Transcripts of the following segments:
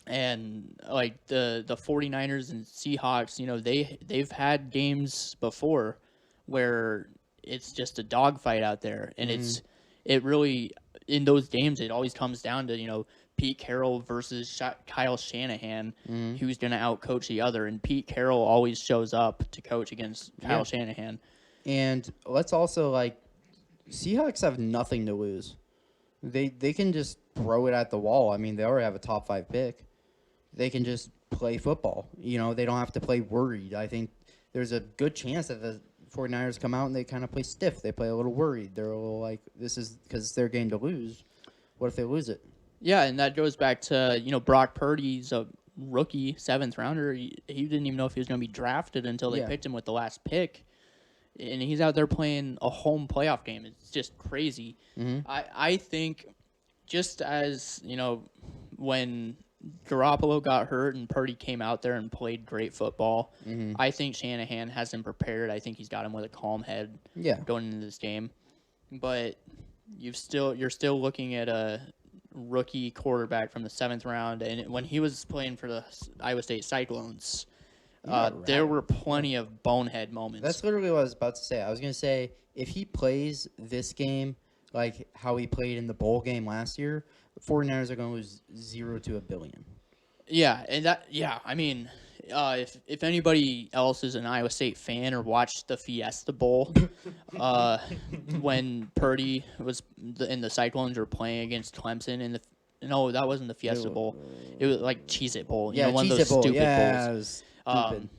And like the 49ers and Seahawks, they've had games before where it's just a dogfight out there, and it really, in those games, it always comes down to Pete Carroll versus Kyle Shanahan, who's going to outcoach the other, and Pete Carroll always shows up to coach against Kyle Shanahan. And let's also Seahawks have nothing to lose. They can just throw it at the wall. I mean, they already have a top 5 pick. They can just play football. They don't have to play worried. I think there's a good chance that the 49ers come out and they kind of play stiff. They play a little worried. They're a little like, this is because it's their game to lose. What if they lose it? Yeah, and that goes back to, Brock Purdy's a rookie 7th rounder. He didn't even know if he was going to be drafted until they picked him with the last pick. And he's out there playing a home playoff game. It's just crazy. I think just as, when Garoppolo got hurt and Purdy came out there and played great football, I think Shanahan has him prepared. I think he's got him with a calm head going into this game. But you're still looking at a rookie quarterback from the 7th round, and when he was playing for the Iowa State Cyclones, there were plenty of bonehead moments. That's literally what I was about to say. I was going to say, if he plays this game like how he played in the bowl game last year, the 49ers are going to lose 0 to $1 billion. Yeah, and I mean, if anybody else is an Iowa State fan or watched the Fiesta Bowl, when Purdy and the Cyclones were playing against Clemson no, that wasn't the Fiesta Bowl. It was like Cheez-It Bowl. One of those stupid bowls. It was stupid.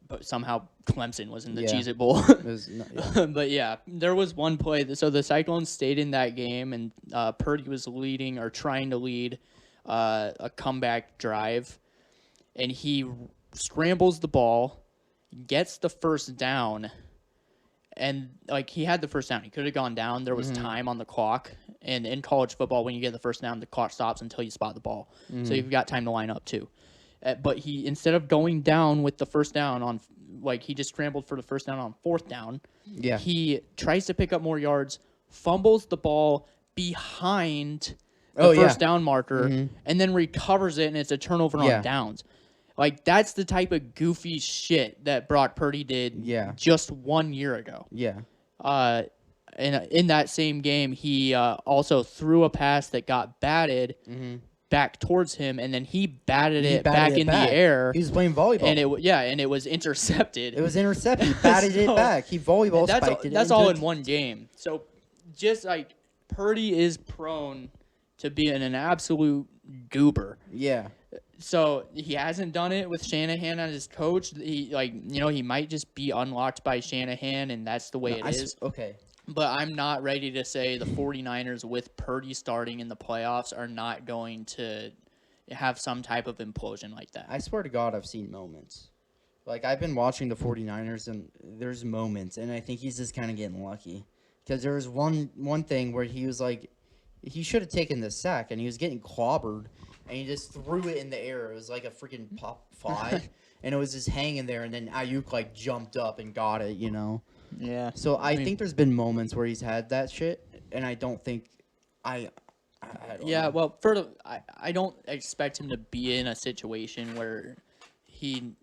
But somehow Clemson was in the Cheez-It Bowl. But yeah, there was one play. So the Cyclones stayed in that game, and Purdy was leading or trying to lead a comeback drive, and he scrambles the ball, gets the first down, and he had the first down. He could have gone down. There was time on the clock, and in college football, when you get the first down, the clock stops until you spot the ball. So you've got time to line up too. But he, instead of going down with the first down on, he just scrambled for the first down on 4th down. Yeah. He tries to pick up more yards, fumbles the ball behind the first down marker, and then recovers it, and it's a turnover on downs. That's the type of goofy shit that Brock Purdy did just 1 year ago. Yeah. And in that same game, he also threw a pass that got batted back towards him, and then he batted it back in the air. He was playing volleyball. And it was intercepted. It was intercepted. He batted it back. He volleyball spiked it. That's all in one game. So just Purdy is prone to being an absolute goober. Yeah. So he hasn't done it with Shanahan as his coach. He might just be unlocked by Shanahan, and that's the way it is. Okay. But I'm not ready to say the 49ers with Purdy starting in the playoffs are not going to have some type of implosion like that. I swear to God, I've seen moments. I've been watching the 49ers, and there's moments, and I think he's just kind of getting lucky. Because there was one thing where he was he should have taken the sack, and he was getting clobbered, and he just threw it in the air. It was like a freaking pop fly, and it was just hanging there, and then Ayuk, jumped up and got it, Yeah. So I think there's been moments where he's had that shit, and I don't think I don't know. Well, I don't expect him to be in a situation where he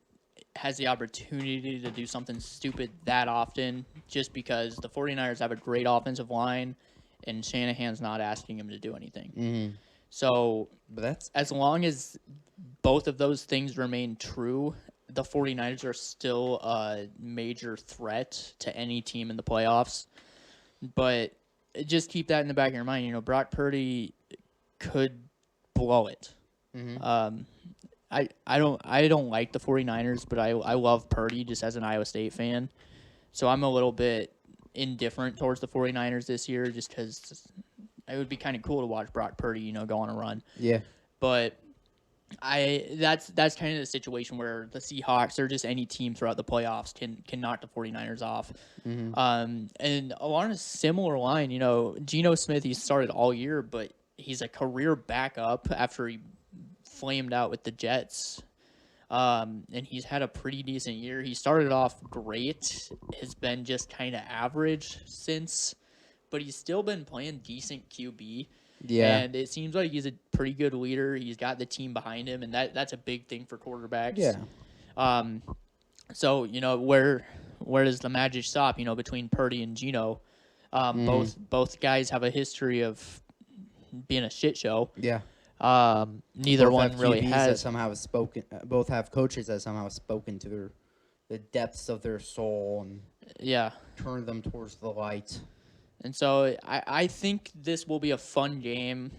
has the opportunity to do something stupid that often, just because the 49ers have a great offensive line, and Shanahan's not asking him to do anything. So as long as both of those things remain true, the 49ers are still a major threat to any team in the playoffs. But just keep that in the back of your mind. Brock Purdy could blow it. I don't like the 49ers, but I love Purdy just as an Iowa State fan. So I'm a little bit indifferent towards the 49ers this year, just because it would be kind of cool to watch Brock Purdy, go on a run. Yeah. But that's kind of the situation where the Seahawks or just any team throughout the playoffs can knock the 49ers off. And along a similar line, Geno Smith, he started all year, but he's a career backup after he flamed out with the Jets. And he's had a pretty decent year. He started off great, has been just kind of average since, but he's still been playing decent QB. Yeah. And it seems like he's a pretty good leader. He's got the team behind him, and that's a big thing for quarterbacks. Yeah. So where does the magic stop? Between Purdy and Geno, both guys have a history of being a shit show. Yeah. Neither Both one have really QBs that has. somehow have spoken. Both have coaches that somehow have spoken to the depths of their soul and Yeah. turned them towards the light. And so I think this will be a fun game.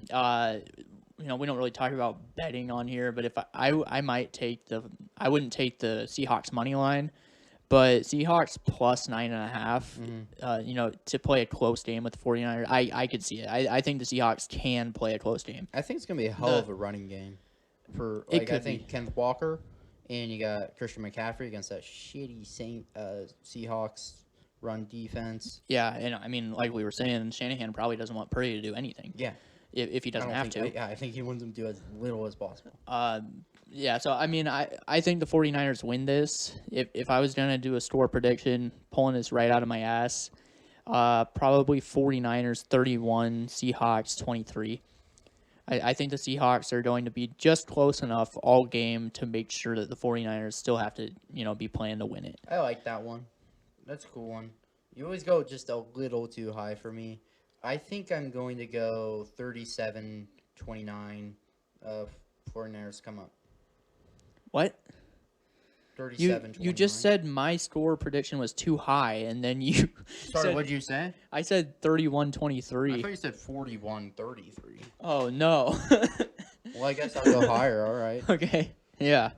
We don't really talk about betting on here, but if I might take I wouldn't take the Seahawks money line, but Seahawks plus 9.5. To play a close game with the 49ers, I could see it. I think the Seahawks can play a close game. I think it's gonna be a hell of a running game. I think Kenneth Walker, and you got Christian McCaffrey against that shitty Seahawks run defense. Yeah, and I mean, like we were saying, Shanahan probably doesn't want Purdy to do anything. Yeah. If he doesn't have to. I think he wants them to do as little as possible. Yeah, so I mean, I think the 49ers win this. If I was going to do a score prediction, pulling this right out of my ass, probably 49ers 31, Seahawks 23. I think the Seahawks are going to be just close enough all game to make sure that the 49ers still have to, be playing to win it. I like that one. That's a cool one. You always go just a little too high for me. I think I'm going to go 37-29. 49ers come up. What? 37-29. You just said my score prediction was too high, and then you Sorry, what did you say? I said 31-23. I thought you said 41-33. Oh, no. Well, I guess I'll go higher. All right. Okay. Yeah.